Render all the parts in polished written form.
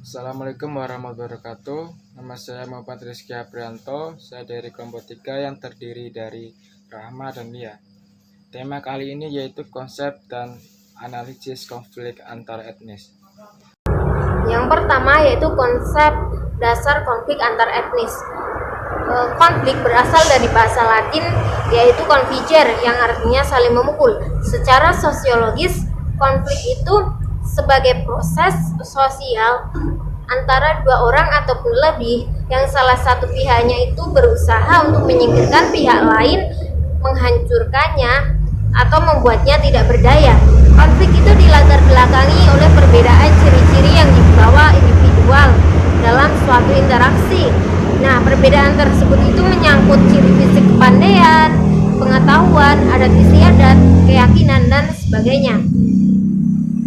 Assalamualaikum warahmatullahi wabarakatuh. Nama saya Muhammad Rizky Aprianto. Saya dari kelompok 3 yang terdiri dari Rahma dan Lia. Tema kali ini yaitu konsep dan analisis konflik antar etnis. Yang pertama yaitu konsep dasar konflik antar etnis. Konflik berasal dari bahasa Latin yaitu configere yang artinya saling memukul. Secara sosiologis, konflik itu sebagai proses sosial antara dua orang ataupun lebih yang salah satu pihaknya itu berusaha untuk menyingkirkan pihak lain, menghancurkannya atau membuatnya tidak berdaya. Konflik itu dilatar belakangi oleh perbedaan ciri-ciri yang dibawa individual dalam suatu interaksi. Nah, perbedaan tersebut itu menyangkut ciri fisik kepandaian, pengetahuan, adat istiadat, keyakinan, dan sebagainya.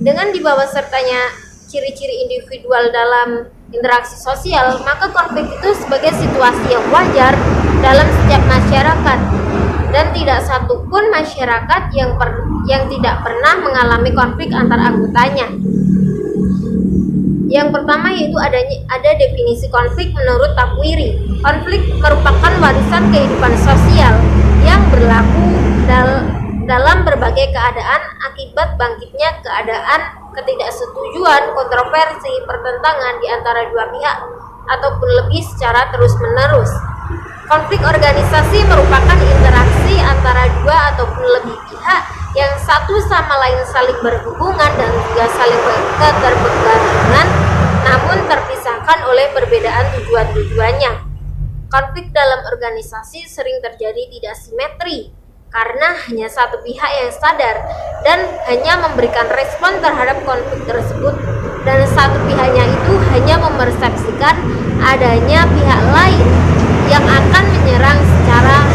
Dengan dibawa sertanya ciri-ciri individual dalam interaksi sosial, maka konflik itu sebagai situasi yang wajar dalam setiap masyarakat, dan tidak satupun masyarakat yang tidak pernah mengalami konflik antar anggotanya. Yang pertama yaitu ada definisi konflik menurut Takwiri. Konflik merupakan warisan kehidupan sosial yang berlaku dalam berbagai keadaan akibat bangkitnya keadaan ketidaksetujuan, kontroversi, pertentangan di antara dua pihak ataupun lebih secara terus-menerus. Konflik organisasi merupakan interaksi antara dua ataupun lebih pihak yang satu sama lain saling berhubungan dan juga saling ketergantungan, namun terpisahkan oleh perbedaan tujuan-tujuannya. Konflik dalam organisasi sering terjadi tidak simetri karena hanya satu pihak yang sadar dan hanya memberikan respon terhadap konflik tersebut, dan satu pihaknya itu hanya mempersepsikan adanya pihak lain yang akan menyerang secara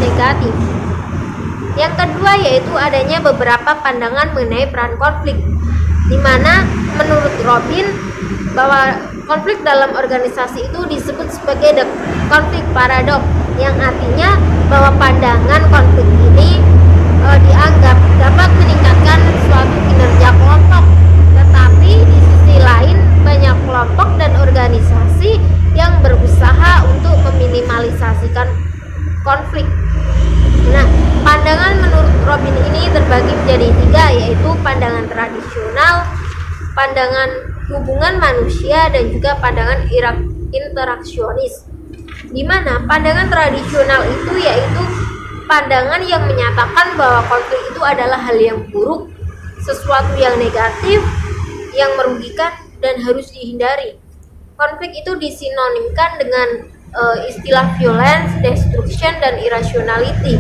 negatif. Yang kedua yaitu adanya beberapa pandangan mengenai peran konflik, di mana menurut Robin bahwa konflik dalam organisasi itu disebut sebagai konflik paradok, yang artinya bahwa pandangan konflik ini dianggap dapat meningkatkan suatu kinerja kelompok, tetapi di sisi lain banyak kelompok dan organisasi yang berusaha untuk meminimalisasikan konflik. Nah, pandangan menurut Robin ini terbagi menjadi tiga, yaitu pandangan tradisional, pandangan hubungan manusia, dan juga pandangan interaksionis. Di mana pandangan tradisional itu yaitu pandangan yang menyatakan bahwa konflik itu adalah hal yang buruk, sesuatu yang negatif, yang merugikan dan harus dihindari. Konflik itu disinonimkan dengan istilah violence, destruction, dan irrationality.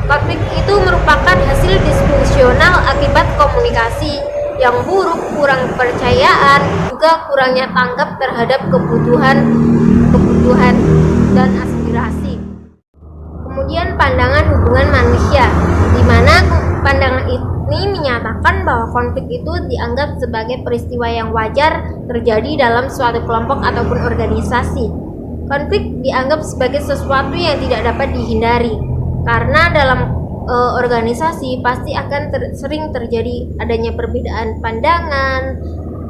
Konflik itu merupakan hasil disfungsional akibat komunikasi yang buruk, kurang kepercayaan, juga kurangnya tanggap terhadap kebutuhan dan aspirasi. Kemudian pandangan hubungan manusia, di mana pandangan ini menyatakan bahwa konflik itu dianggap sebagai peristiwa yang wajar terjadi dalam suatu kelompok ataupun organisasi. Konflik dianggap sebagai sesuatu yang tidak dapat dihindari, karena dalam organisasi pasti akan sering terjadi adanya perbedaan pandangan,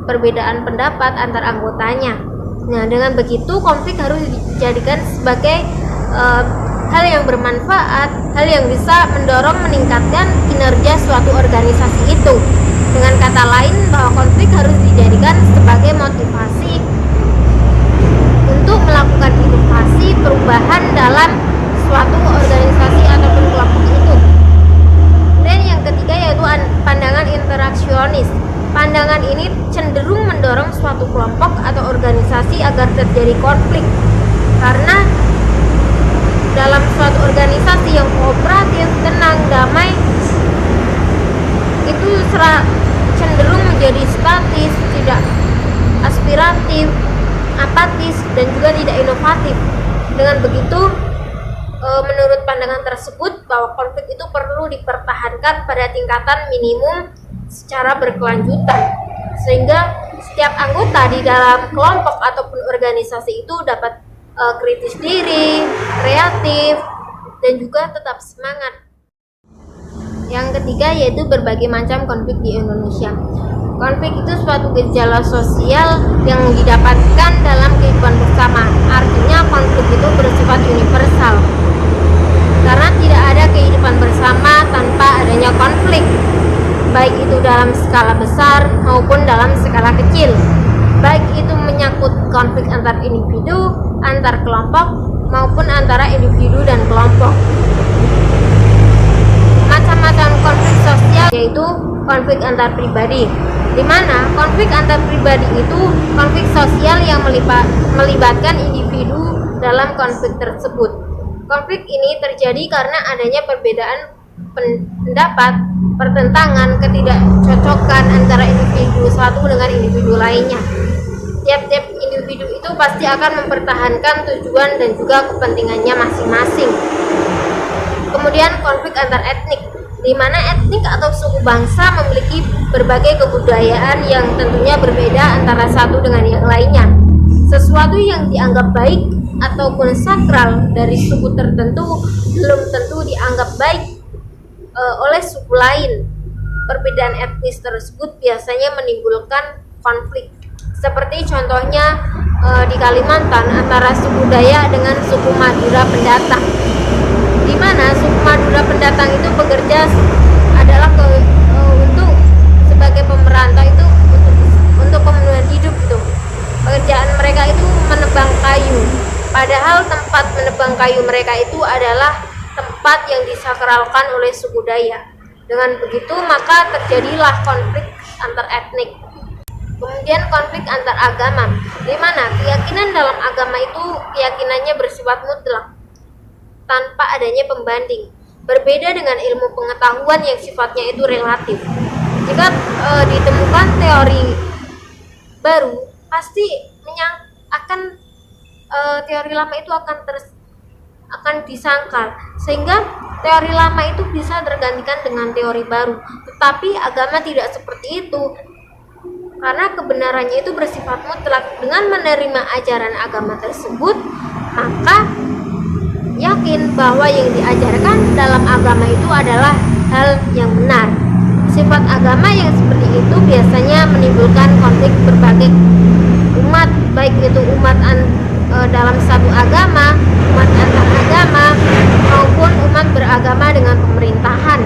perbedaan pendapat antar anggotanya. Nah, dengan begitu konflik harus dijadikan sebagai hal yang bermanfaat, hal yang bisa mendorong meningkatkan kinerja suatu organisasi itu. Dengan kata lain, bahwa konflik harus dijadikan sebagai motivasi untuk melakukan inovasi perubahan dalam suatu organisasi ataupun kelompok itu. Dan yang ketiga yaitu pandangan interaksionis. Pandangan ini cenderung mendorong suatu kelompok atau organisasi agar terjadi konflik, karena dalam suatu organisasi yang kooperatif, tenang, damai, itu cenderung menjadi statis, tidak aspiratif, apatis, dan juga tidak inovatif. Dengan begitu, menurut pandangan tersebut, bahwa konflik itu perlu dipertahankan pada tingkatan minimum secara berkelanjutan, sehingga setiap anggota di dalam kelompok ataupun organisasi itu dapat kritis diri, kreatif, dan juga tetap semangat. Yang ketiga yaitu berbagai macam konflik di Indonesia. Konflik itu suatu gejala sosial yang didapatkan dalam kehidupan bersama. Artinya konflik itu bersifat universal. Karena tidak ada kehidupan bersama tanpa adanya konflik, baik itu dalam skala besar maupun dalam skala kecil. Baik itu menyangkut konflik antar individu, antar kelompok, maupun antara individu dan kelompok. Macam-macam konflik sosial yaitu konflik antar pribadi, di mana konflik antar pribadi itu konflik sosial yang melibatkan individu dalam konflik tersebut. Konflik ini terjadi karena adanya perbedaan pendapat, pertentangan, ketidakcocokan antara individu satu dengan individu lainnya. Tiap-tiap individu itu pasti akan mempertahankan tujuan dan juga kepentingannya masing-masing. Kemudian konflik antar etnik, di mana etnik atau suku bangsa memiliki berbagai kebudayaan yang tentunya berbeda antara satu dengan yang lainnya. Sesuatu yang dianggap baik ataupun sakral dari suku tertentu belum tentu dianggap baik oleh suku lain. Perbedaan etnis tersebut biasanya menimbulkan konflik. Seperti contohnya di Kalimantan antara suku Dayak dengan suku Madura pendatang, di mana suku Madura pendatang itu bekerja adalah untuk sebagai pemerantau itu untuk pemenuhan hidup itu. Pekerjaan mereka itu menebang kayu. Padahal tempat menebang kayu mereka itu adalah tempat yang disakralkan oleh suku Dayak. Dengan begitu maka terjadilah konflik antar etnik. Kemudian konflik antar agama, di mana keyakinan dalam agama itu keyakinannya bersifat mutlak tanpa adanya pembanding. Berbeda dengan ilmu pengetahuan yang sifatnya itu relatif. Jika ditemukan teori baru, pasti teori lama itu akan disangkal, sehingga teori lama itu bisa tergantikan dengan teori baru. Tetapi agama tidak seperti itu, karena kebenarannya itu bersifat mutlak. Dengan menerima ajaran agama tersebut, maka yakin bahwa yang diajarkan dalam agama itu adalah hal yang benar. Sifat agama yang seperti itu biasanya menimbulkan konflik berbagai umat, baik itu umat dalam satu agama, umat antar agama, maupun umat beragama dengan pemerintahan.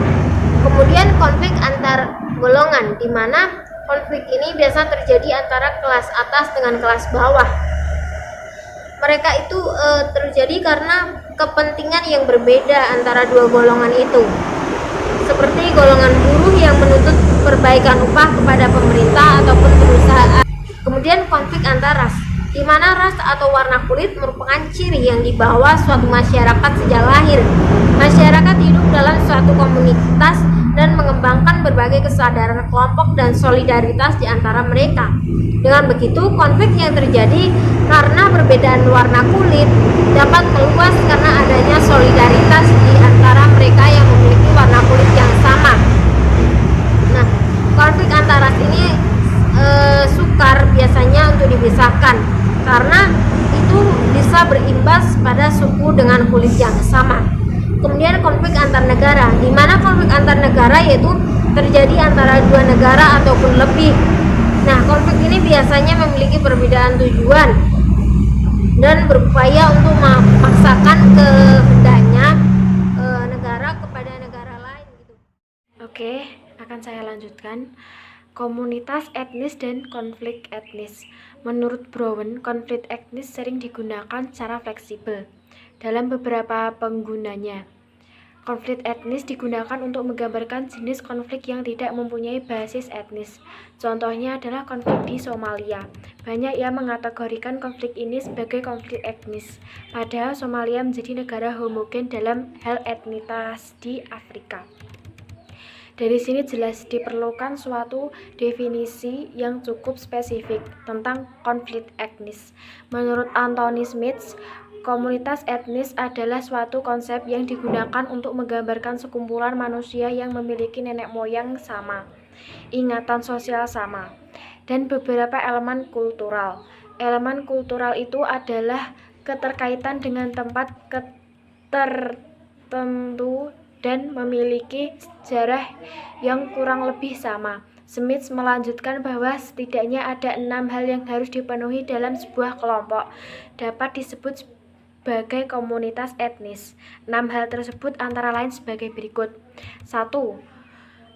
Kemudian konflik antar golongan, di mana konflik ini biasa terjadi antara kelas atas dengan kelas bawah. Mereka itu terjadi karena kepentingan yang berbeda antara dua golongan itu. Seperti golongan buruh yang menuntut perbaikan upah kepada pemerintah ataupun perusahaan. Kemudian konflik antar ras, di mana ras atau warna kulit merupakan ciri yang dibawa suatu masyarakat sejak lahir. Masyarakat hidup dalam suatu komunitas dan mengembangkan berbagai kesadaran kelompok dan solidaritas di antara mereka. Dengan begitu, konflik yang terjadi karena perbedaan warna kulit dapat meluas karena adanya solidaritas di antara mereka yang memiliki warna kulit yang sama. Nah, konflik antar ras ini sukar biasanya untuk dipisahkan karena itu bisa berimbas pada suku dengan kulit yang sama. Kemudian konflik antar negara, di mana konflik antar negara yaitu terjadi antara dua negara ataupun lebih. Nah, konflik ini biasanya memiliki perbedaan tujuan dan berupaya untuk memaksakan kehendaknya negara kepada negara lain gitu. Oke, akan saya lanjutkan. Komunitas etnis dan konflik etnis. Menurut Brown, konflik etnis sering digunakan secara fleksibel dalam beberapa penggunanya. Konflik etnis digunakan untuk menggambarkan jenis konflik yang tidak mempunyai basis etnis. Contohnya adalah konflik di Somalia. Banyak yang mengategorikan konflik ini sebagai konflik etnis, padahal Somalia menjadi negara homogen dalam hal etnitas di Afrika. Dari sini jelas diperlukan suatu definisi yang cukup spesifik tentang konflik etnis. Menurut Anthony Smith, komunitas etnis adalah suatu konsep yang digunakan untuk menggambarkan sekumpulan manusia yang memiliki nenek moyang sama, ingatan sosial sama, dan beberapa elemen kultural. Elemen kultural itu adalah keterkaitan dengan tempat tertentu dan memiliki sejarah yang kurang lebih sama. Smith melanjutkan bahwa setidaknya ada 6 hal yang harus dipenuhi dalam sebuah kelompok dapat disebut sebagai komunitas etnis. 6 hal tersebut antara lain sebagai berikut. 1.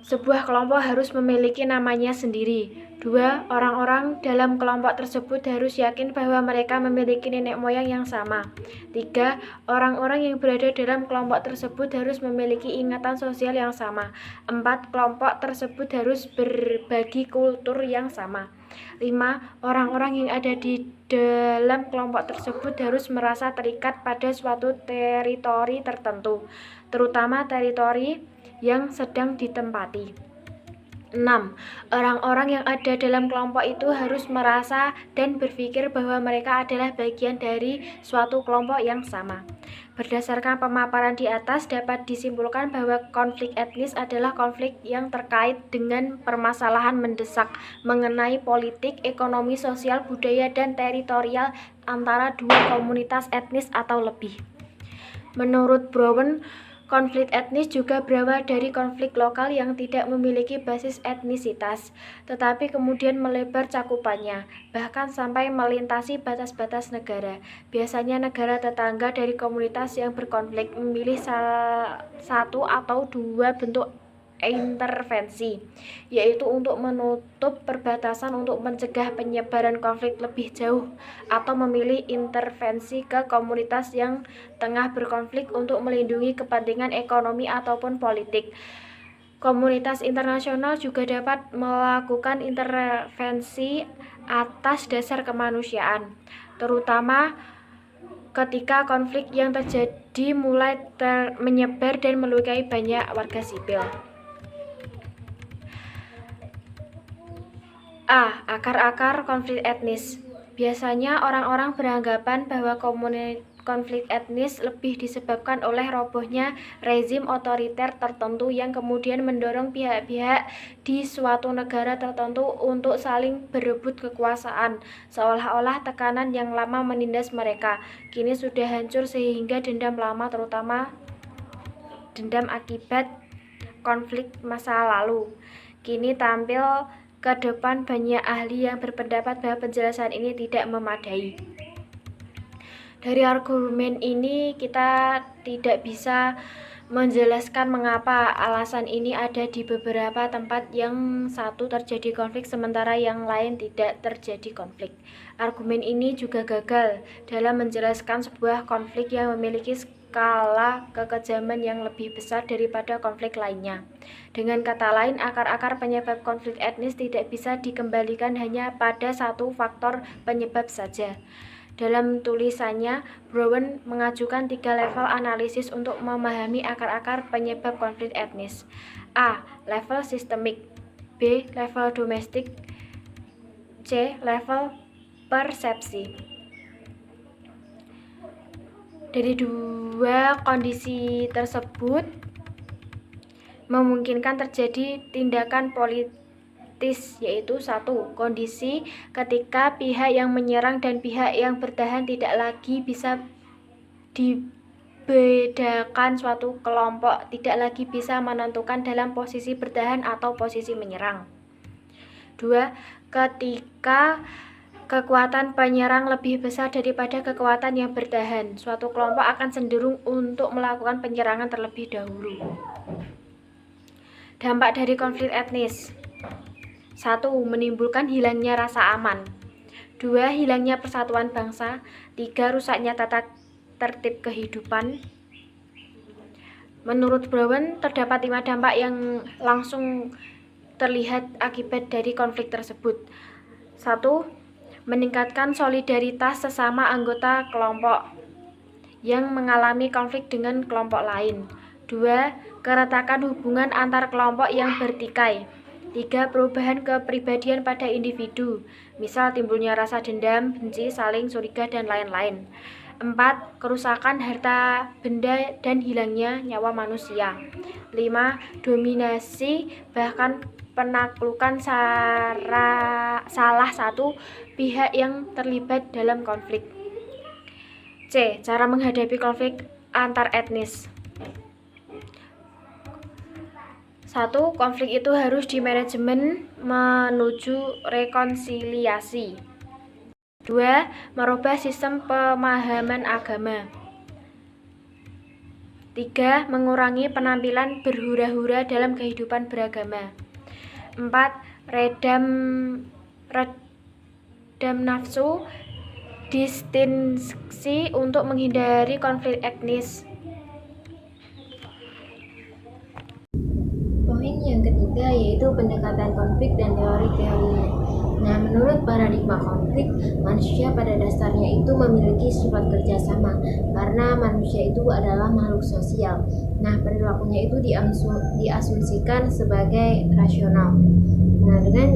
Sebuah kelompok harus memiliki namanya sendiri. 2. Orang-orang dalam kelompok tersebut harus yakin bahwa mereka memiliki nenek moyang yang sama. 3. Orang-orang yang berada dalam kelompok tersebut harus memiliki ingatan sosial yang sama. 4. Kelompok tersebut harus berbagi kultur yang sama. 5. Orang-orang yang ada di dalam kelompok tersebut harus merasa terikat pada suatu teritori tertentu, terutama teritori yang sedang ditempati. 6. Orang-orang yang ada dalam kelompok itu harus merasa dan berpikir bahwa mereka adalah bagian dari suatu kelompok yang sama. Berdasarkan pemaparan di atas, dapat disimpulkan bahwa konflik etnis adalah konflik yang terkait dengan permasalahan mendesak mengenai politik, ekonomi, sosial, budaya, dan teritorial antara dua komunitas etnis atau lebih. Menurut Brown, konflik etnis juga berawal dari konflik lokal yang tidak memiliki basis etnisitas, tetapi kemudian melebar cakupannya, bahkan sampai melintasi batas-batas negara. Biasanya negara tetangga dari komunitas yang berkonflik memilih salah satu atau dua bentuk intervensi, yaitu untuk menutup perbatasan untuk mencegah penyebaran konflik lebih jauh, atau memilih intervensi ke komunitas yang tengah berkonflik untuk melindungi kepentingan ekonomi ataupun politik. Komunitas internasional juga dapat melakukan intervensi atas dasar kemanusiaan, terutama ketika konflik yang terjadi mulai menyebar dan melukai banyak warga sipil. A. Akar-akar konflik etnis. Biasanya orang-orang beranggapan bahwa konflik etnis lebih disebabkan oleh robohnya rezim otoriter tertentu yang kemudian mendorong pihak-pihak di suatu negara tertentu untuk saling berebut kekuasaan, seolah-olah tekanan yang lama menindas mereka kini sudah hancur sehingga dendam lama, terutama dendam akibat konflik masa lalu, kini tampil ke depan. Banyak ahli yang berpendapat bahwa penjelasan ini tidak memadai. Dari argumen ini kita tidak bisa menjelaskan mengapa alasan ini ada di beberapa tempat yang satu terjadi konflik sementara yang lain tidak terjadi konflik. Argumen ini juga gagal dalam menjelaskan sebuah konflik yang memiliki skala kekejaman yang lebih besar daripada konflik lainnya. Dengan kata lain, akar-akar penyebab konflik etnis tidak bisa dikembalikan hanya pada satu faktor penyebab saja. Dalam tulisannya, Brown mengajukan 3 level analisis untuk memahami akar-akar penyebab konflik etnis. A. Level sistemik. B. Level domestik. C. Level persepsi. Dari dua kondisi tersebut memungkinkan terjadi tindakan politis, yaitu 1. Kondisi ketika pihak yang menyerang dan pihak yang bertahan tidak lagi bisa dibedakan, suatu kelompok tidak lagi bisa menentukan dalam posisi bertahan atau posisi menyerang. 2. Ketika kekuatan penyerang lebih besar daripada kekuatan yang bertahan, suatu kelompok akan cenderung untuk melakukan penyerangan terlebih dahulu. Dampak dari konflik etnis. 1. Menimbulkan hilangnya rasa aman. 2. Hilangnya persatuan bangsa. 3. Rusaknya tata tertib kehidupan. Menurut Brown, terdapat 5 dampak yang langsung terlihat akibat dari konflik tersebut. 1. Meningkatkan solidaritas sesama anggota kelompok yang mengalami konflik dengan kelompok lain. 2. Keretakan hubungan antar kelompok yang bertikai. 3. Perubahan kepribadian pada individu, misal timbulnya rasa dendam, benci, saling curiga, dan lain-lain. 4. Kerusakan harta benda dan hilangnya nyawa manusia. 5. Dominasi bahkan penaklukan salah satu pihak yang terlibat dalam konflik. C. Cara menghadapi konflik antar etnis. 1. 1. Konflik itu harus dimanajemen menuju rekonsiliasi. 2. Merubah sistem pemahaman agama. 3. Mengurangi penampilan berhura-hura dalam kehidupan beragama. 4. Redam nafsu, distinksi untuk menghindari konflik etnis. Poin yang ketiga yaitu pendekatan konflik dan teori-teorinya. Nah, menurut paradigma konflik, manusia pada dasarnya itu memiliki sifat kerjasama karena manusia itu adalah makhluk sosial. Nah, perilakunya itu diasumsikan sebagai rasional. Nah, dengan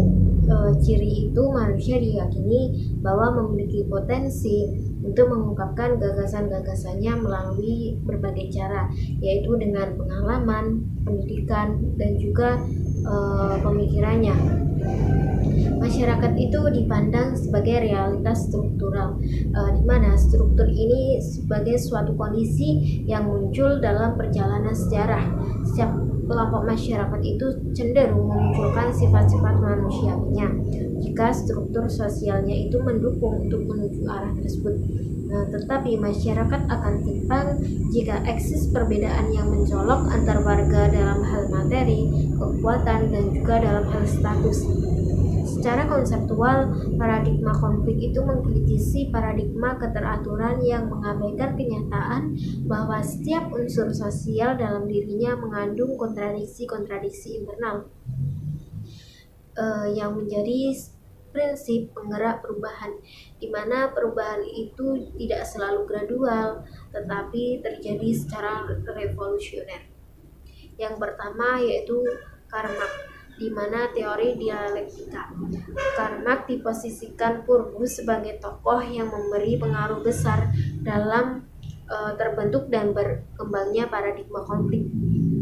ciri itu manusia diyakini bahwa memiliki potensi untuk mengungkapkan gagasan-gagasannya melalui berbagai cara, yaitu dengan pengalaman, pendidikan, dan juga pemikirannya. Masyarakat itu dipandang sebagai realitas struktural, di mana struktur ini sebagai suatu kondisi yang muncul dalam perjalanan sejarah. Setiap kelompok masyarakat itu cenderung memunculkan sifat-sifat manusiawinya jika struktur sosialnya itu mendukung untuk menuju arah tersebut. Nah, tetapi masyarakat akan timpang jika eksis perbedaan yang mencolok antar warga dalam hal materi, kekuatan, dan juga dalam hal status. Secara konseptual, paradigma konflik itu mengkritisi paradigma keteraturan yang mengabaikan kenyataan bahwa setiap unsur sosial dalam dirinya mengandung kontradiksi-kontradiksi internal yang menjadi prinsip penggerak perubahan, di mana perubahan itu tidak selalu gradual, tetapi terjadi secara revolusioner. Yang pertama yaitu Karl Marx, di mana teori dialektika. Karl Marx diposisikan Purgus sebagai tokoh yang memberi pengaruh besar dalam terbentuk dan berkembangnya paradigma konflik.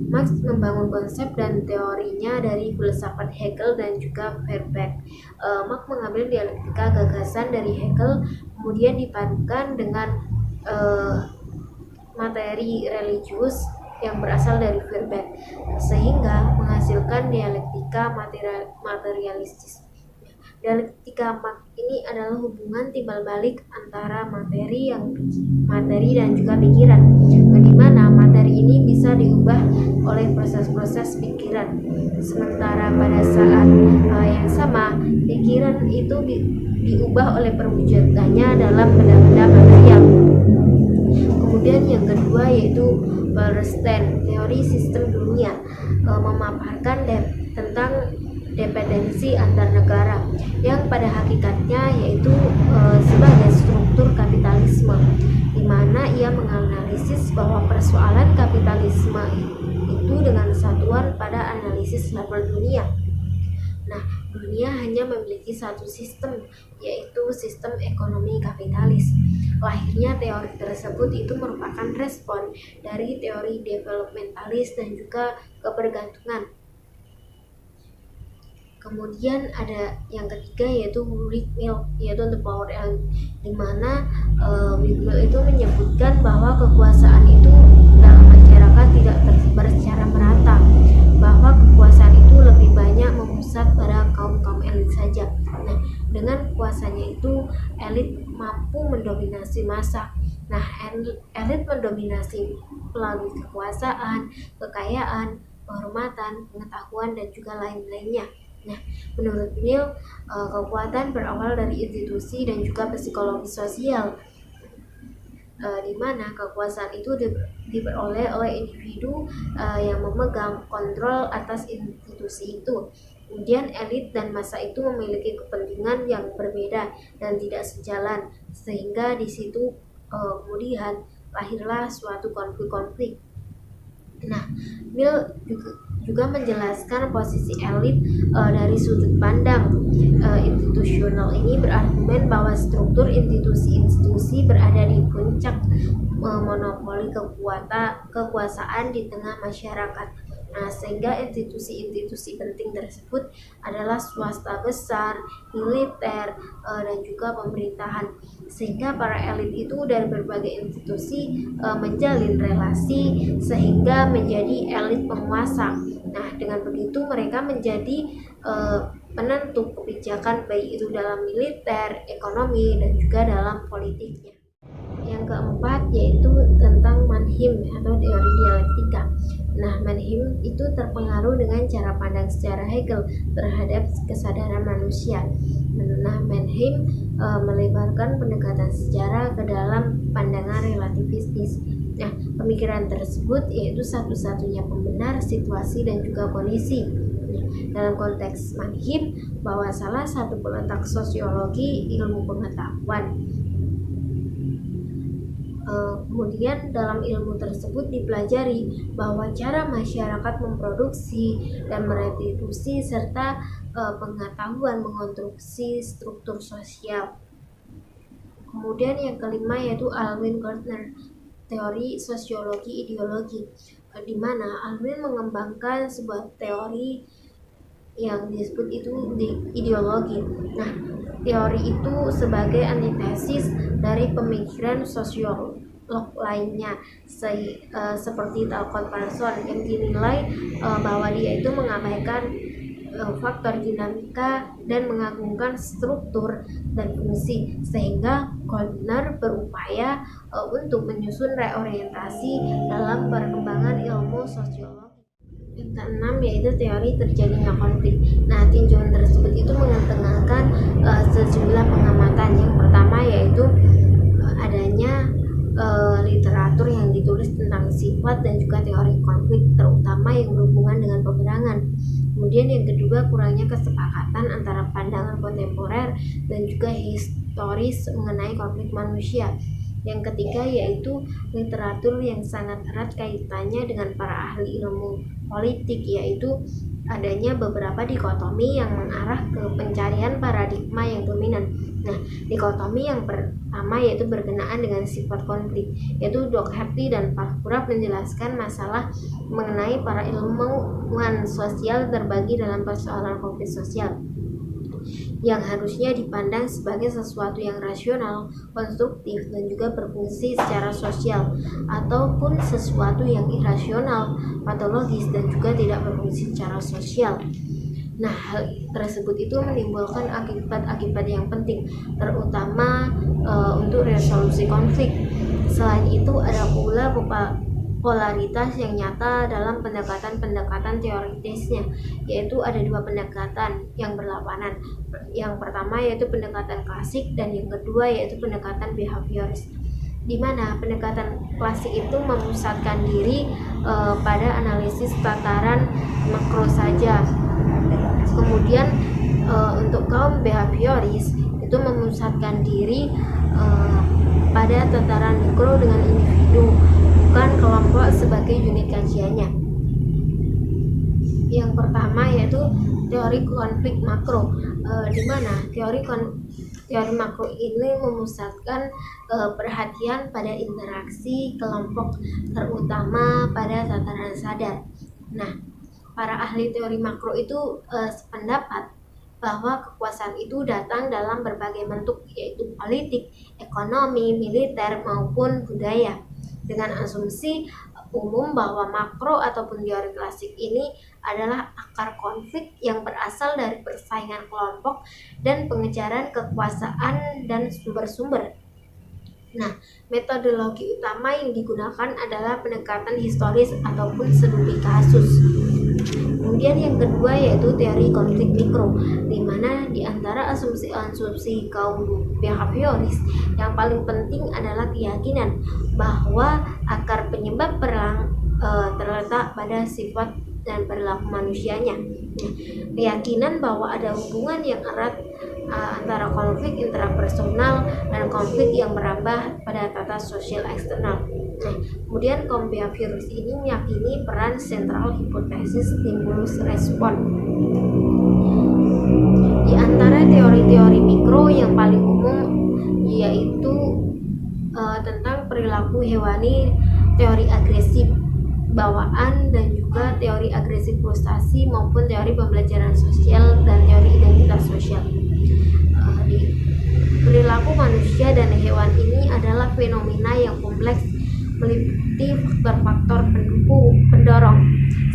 Marx membangun konsep dan teorinya dari filsafat Hegel dan juga Feuerbach. Marx mengambil dialektika gagasan dari Hegel, kemudian dipadukan dengan materi religius yang berasal dari Feuerbach, sehingga menghasilkan dialektika materialistis. Dialektika Marx ini adalah hubungan timbal balik antara materi dan juga pikiran, di mana materi ini bisa diubah oleh proses-proses pikiran, sementara pada saat yang sama pikiran itu diubah oleh perwujudannya dalam benda-benda material. Kemudian yang kedua yaitu Bernstein, teori sistem dunia, memaparkan tentang dependensi antar negara yang pada hakikatnya yaitu sebagai struktur kapitalisme, di mana ia menganalisis bahwa persoalan kapitalisme itu dengan satuan pada analisis level dunia. Nah, dunia hanya memiliki satu sistem, yaitu sistem ekonomi kapitalis. Lahirnya teori tersebut itu merupakan respon dari teori developmentalis dan juga kebergantungan. Kemudian ada yang ketiga yaitu Wigmil, yaitu The Power Elite, di mana Wigmil itu menyebutkan bahwa kekuasaan itu dalam masyarakat tidak tersebar secara merata, bahwa kekuasaan itu lebih banyak memusat pada kaum elit saja. Nah, dengan kuasanya itu elit mampu mendominasi massa. Nah, elit mendominasi melalui kekuasaan, kekayaan, kehormatan, pengetahuan, dan juga lain-lainnya. Nah, menurut Mill, kekuatan berawal dari institusi dan juga psikologi sosial, di mana kekuasaan itu diperoleh oleh individu yang memegang kontrol atas institusi itu. Kemudian elit dan massa itu memiliki kepentingan yang berbeda dan tidak sejalan, sehingga di situ kemudian lahirlah suatu konflik-konflik. Nah, Mill juga menjelaskan posisi elit dari sudut pandang institusional ini, berargumen bahwa struktur institusi-institusi berada di puncak monopoli kekuasaan di tengah masyarakat. Nah, sehingga institusi-institusi penting tersebut adalah swasta besar, militer, dan juga pemerintahan. Sehingga para elit itu dari berbagai institusi menjalin relasi sehingga menjadi elit penguasa. Nah, dengan begitu mereka menjadi penentu kebijakan baik itu dalam militer, ekonomi, dan juga dalam politiknya. Yang keempat yaitu tentang Mannheim atau teori dialektika. Nah, Mannheim itu terpengaruh dengan cara pandang secara Hegel terhadap kesadaran manusia. Nah, Mannheim melebarkan pendekatan sejarah ke dalam pandangan relativistis. Nah, pemikiran tersebut yaitu satu-satunya pembenar situasi dan juga kondisi. Dalam konteks Mannheim, bahwa salah satu peletak sosiologi ilmu pengetahuan. Kemudian dalam ilmu tersebut dipelajari bahwa cara masyarakat memproduksi dan merestitusi serta pengetahuan mengonstruksi struktur sosial. Kemudian yang kelima yaitu Alwin Gardner, teori sosiologi ideologi, di mana Alwin mengembangkan sebuah teori yang disebut itu ideologi. Nah, teori itu sebagai antitesis dari pemikiran sosiolog lainnya seperti Talcott Parsons yang dinilai bahwa dia itu mengabaikan faktor dinamika dan mengagungkan struktur dan fungsi, sehingga Gardner berupaya untuk menyusun reorientasi dalam perkembangan ilmu sosiologi. Yang keenam yaitu teori terjadinya konflik. Nah, tinjauan tersebut itu mengetengahkan sejumlah pengamatan. Yang pertama yaitu adanya literatur yang ditulis tentang sifat dan juga teori konflik, terutama yang berhubungan dengan peperangan. Kemudian yang kedua, kurangnya kesepakatan antara pandangan kontemporer dan juga historis mengenai konflik manusia. Yang ketiga yaitu literatur yang sangat erat kaitannya dengan para ahli ilmu politik, yaitu adanya beberapa dikotomi yang mengarah ke pencarian paradigma yang dominan. Nah, dikotomi yang pertama yaitu berkenaan dengan sifat konflik, yaitu Doherty dan Parkhurst menjelaskan masalah mengenai para ilmuwan sosial terbagi dalam persoalan konflik sosial yang harusnya dipandang sebagai sesuatu yang rasional, konstruktif, dan juga berfungsi secara sosial, ataupun sesuatu yang irasional, patologis, dan juga tidak berfungsi secara sosial. Nah, hal tersebut itu menimbulkan akibat-akibat yang penting, terutama untuk resolusi konflik. Selain itu, ada pula polaritas yang nyata dalam pendekatan-pendekatan teoritisnya, yaitu ada dua pendekatan yang berlawanan. Yang pertama yaitu pendekatan klasik dan yang kedua yaitu pendekatan behavioris, di mana pendekatan klasik itu memusatkan diri pada analisis tataran makro saja. Kemudian untuk kaum behavioris itu memusatkan diri pada tataran mikro dengan individu, bukan kelompok sebagai unit kajiannya. Yang pertama yaitu teori konflik makro, di mana teori makro ini memusatkan perhatian pada interaksi kelompok, terutama pada tataran sadar. Nah, para ahli teori makro itu sependapat bahwa kekuasaan itu datang dalam berbagai bentuk, yaitu politik, ekonomi, militer, maupun budaya, dengan asumsi umum bahwa makro ataupun teori klasik ini adalah akar konflik yang berasal dari persaingan kelompok dan pengejaran kekuasaan dan sumber-sumber. Nah, metodologi utama yang digunakan adalah pendekatan historis ataupun studi kasus. Kemudian yang kedua yaitu teori konflik mikro, di mana di antara asumsi-asumsi kaum behavioris yang paling penting adalah keyakinan bahwa akar penyebab perang terletak pada sifat dan perilaku manusianya. Keyakinan bahwa ada hubungan yang erat antara konflik intrapersonal dan konflik yang merambah pada tata sosial eksternal. Kemudian kaum behavioris ini meyakini peran sentral hipotesis stimulus respon. Di antara teori-teori mikro yang paling umum yaitu tentang perilaku hewani, teori agresif, bawaan dan juga teori agresi frustasi maupun teori pembelajaran sosial dan teori identitas sosial. Di perilaku manusia dan hewan ini adalah fenomena yang kompleks meliputi faktor-faktor pendorong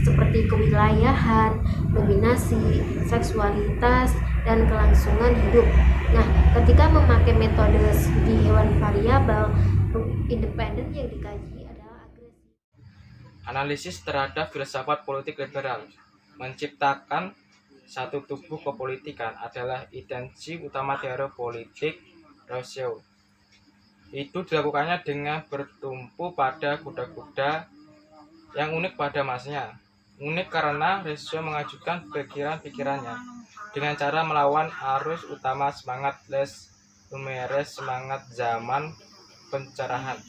seperti kewilayahan, dominasi, seksualitas, dan kelangsungan hidup. Nah, ketika memakai metode studi hewan variabel independen yang dikaji adalah agresi. Analisis terhadap filsafat politik liberal menciptakan satu tubuh kepolitikan adalah intensi utama teori politik Rousseau. Itu dilakukannya dengan bertumpu pada kuda-kuda yang unik pada masanya. Unik karena Rousseau mengajukan pikiran-pikirannya dengan cara melawan arus utama semangat Les Lumière, semangat zaman pencerahan.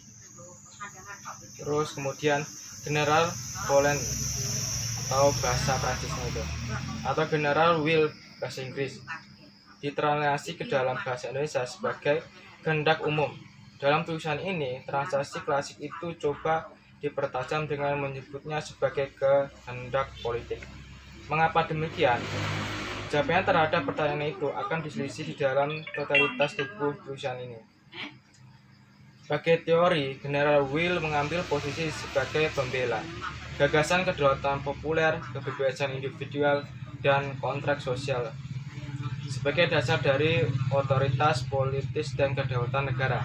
Terus kemudian General Poland atau bahasa Prancisnya itu, atau General Will bahasa Inggris, ditranslasi ke dalam bahasa Indonesia sebagai kehendak umum. Dalam tulisan ini, transaksi klasik itu coba dipertajam dengan menyebutnya sebagai kehendak politik. Mengapa demikian? Jawabannya terhadap pertanyaan itu akan diselisih di dalam totalitas tubuh tulisan ini. Sebagai teori, General Will mengambil posisi sebagai pembela gagasan kedaulatan populer, kebebasan individual, dan kontrak sosial sebagai dasar dari otoritas politis dan kedaulatan negara.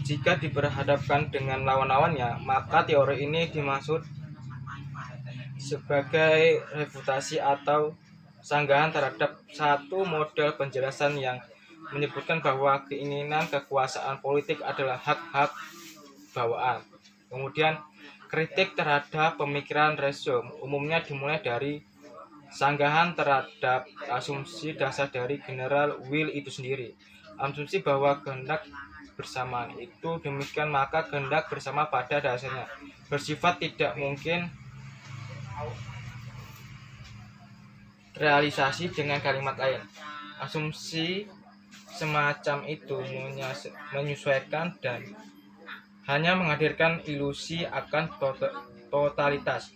Jika diberhadapkan dengan lawan-lawannya, maka teori ini dimaksud sebagai refutasi atau sanggahan terhadap satu model penjelasan yang menyebutkan bahwa keinginan kekuasaan politik adalah hak-hak bawaan. Kemudian, kritik terhadap pemikiran Rousseau umumnya dimulai dari sanggahan terhadap asumsi dasar dari General Will itu sendiri. Asumsi bahwa kehendak bersamaan itu demikian, maka kehendak bersama pada dasarnya bersifat tidak mungkin realisasi dengan kalimat lain. Asumsi semacam itu menyesuaikan dan hanya menghadirkan ilusi akan totalitas.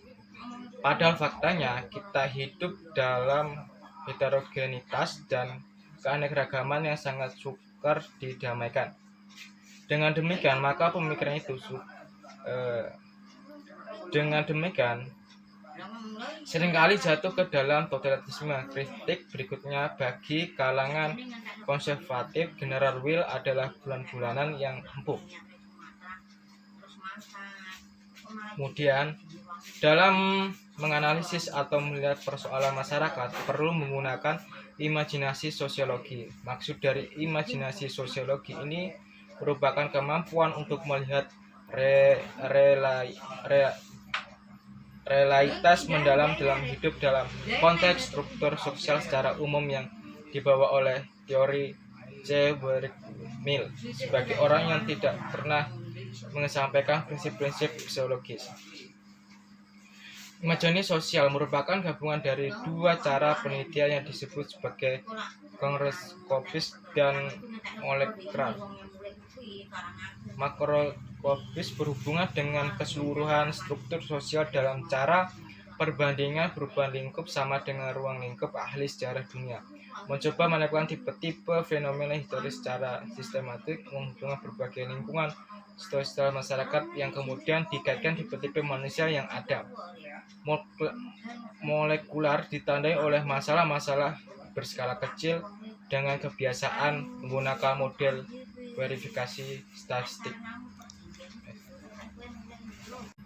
Padahal faktanya kita hidup dalam heterogenitas dan keanekaragaman yang sangat sukar didamaikan. Dengan demikian, maka pemikiran itu seringkali jatuh ke dalam totalitarisme. Kritik berikutnya bagi kalangan konservatif General Will adalah bulan-bulanan yang empuk. Kemudian, dalam menganalisis atau melihat persoalan masyarakat perlu menggunakan imajinasi sosiologi. Maksud dari imajinasi sosiologi ini merupakan kemampuan untuk melihat realitas mendalam dalam hidup dalam konteks struktur sosial secara umum yang dibawa oleh teori C. Mill sebagai orang yang tidak pernah mengesampaikan prinsip-prinsip sosiologis. Imajinasi sosial merupakan gabungan dari dua cara penelitian yang disebut sebagai makroskopis dan molekular. Makroskopis berhubungan dengan keseluruhan struktur sosial dalam cara perbandingan perubahan lingkup sama dengan ruang lingkup ahli sejarah dunia. Mencoba melakukan tipe-tipe fenomena historis secara sistematik menghubungkan berbagai lingkungan sosial masyarakat yang kemudian dikaitkan tipe-tipe manusia yang ada. Molekular ditandai oleh masalah-masalah berskala kecil dengan kebiasaan menggunakan model verifikasi statistik.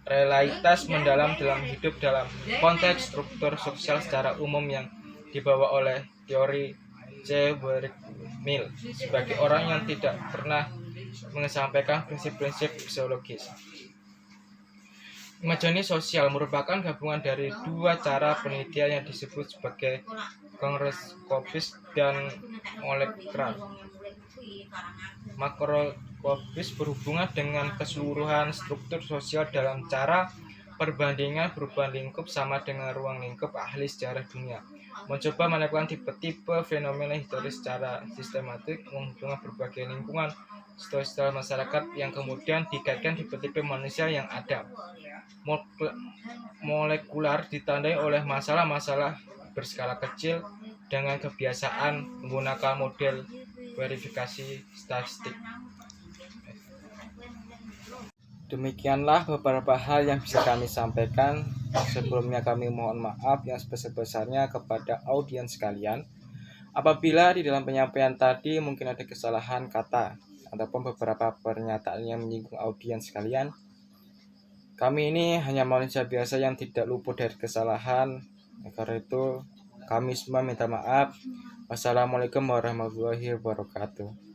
Realitas mendalam dalam hidup dalam konteks struktur sosial secara umum yang dibawa oleh teori C. Mill sebagai orang yang tidak pernah mengesampaikan prinsip-prinsip sosiologis. Imajinasi sosial merupakan gabungan dari dua cara penelitian yang disebut sebagai makroskopis dan molekular. Makroskopis berhubungan dengan keseluruhan struktur sosial dalam cara perbandingan perubahan lingkup sama dengan ruang lingkup ahli sejarah dunia. Mencoba melakukan tipe-tipe fenomena historis secara sistematik menghubungkan berbagai lingkungan style masyarakat yang kemudian dikaitkan tipe-tipe manusia yang ada. Molekular ditandai oleh masalah-masalah berskala kecil dengan kebiasaan menggunakan model verifikasi statistik. Demikianlah beberapa hal yang bisa kami sampaikan. Sebelumnya kami mohon maaf yang sebesar-besarnya kepada audiens sekalian. Apabila di dalam penyampaian tadi mungkin ada kesalahan kata ataupun beberapa pernyataan yang menyinggung audiens sekalian, kami ini hanya manusia biasa yang tidak luput dari kesalahan. Karena itu kami semua minta maaf. Wassalamualaikum warahmatullahi wabarakatuh.